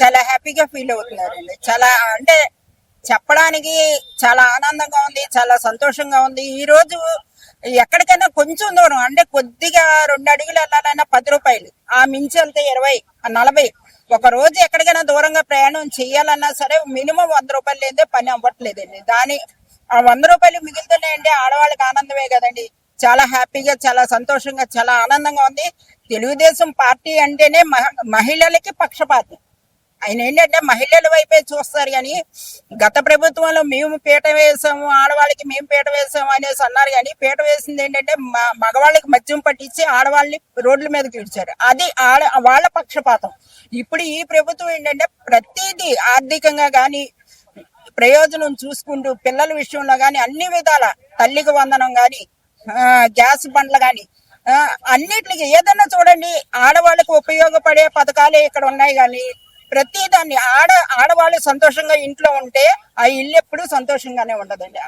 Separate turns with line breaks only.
చాలా హ్యాపీగా ఫీల్ అవుతున్నారండి. చాలా అంటే చెప్పడానికి చాలా ఆనందంగా ఉంది, చాలా సంతోషంగా ఉంది. ఈ రోజు ఎక్కడికైనా కొంచెం దూరం అంటే కొద్దిగా 2 అడుగులు వెళ్ళాలన్నా 10 రూపాయలు, ఆ మించి వెళ్తే 20, 40. ఒక రోజు ఎక్కడికైనా దూరంగా ప్రయాణం చేయాలన్నా సరే మినిమం 100 రూపాయలు లేదే పని అవ్వట్లేదండి. ఆ 100 రూపాయలు మిగులుతున్నాయంటే ఆడవాళ్ళకి ఆనందమే కదండి. చాలా హ్యాపీగా, చాలా సంతోషంగా, చాలా ఆనందంగా ఉంది. తెలుగుదేశం పార్టీ అంటేనే మహిళలకి పక్షపాతం. ఆయన ఏంటంటే మహిళల వైపే చూస్తారు కానీ గత ప్రభుత్వంలో మేము పీట వేసాము, ఆడవాళ్ళకి మేము పీట వేసాము అనేసి అన్నారు. కానీ పీట వేసింది ఏంటంటే మగవాళ్ళకి మద్యం పట్టించి ఆడవాళ్ళని రోడ్ల మీదకి ఇడ్చారు. అది వాళ్ళ పక్షపాతం. ఇప్పుడు ఈ ప్రభుత్వం ఏంటంటే ప్రతిదీ ఆర్థికంగా కానీ ప్రయోజనం చూసుకుంటూ పిల్లల విషయంలో కానీ అన్ని విధాల తల్లికి వందనం కానీ గ్యాస్ బండ్లు కానీ అన్నిటికి ఏదన్నా చూడండి ఆడవాళ్ళకి ఉపయోగపడే పథకాలే ఇక్కడ ఉన్నాయి. కానీ ప్రతి దాన్ని ఆడవాళ్ళు సంతోషంగా ఇంట్లో ఉంటే ఆ ఇల్లు ఎప్పుడు సంతోషంగానే ఉండదండి.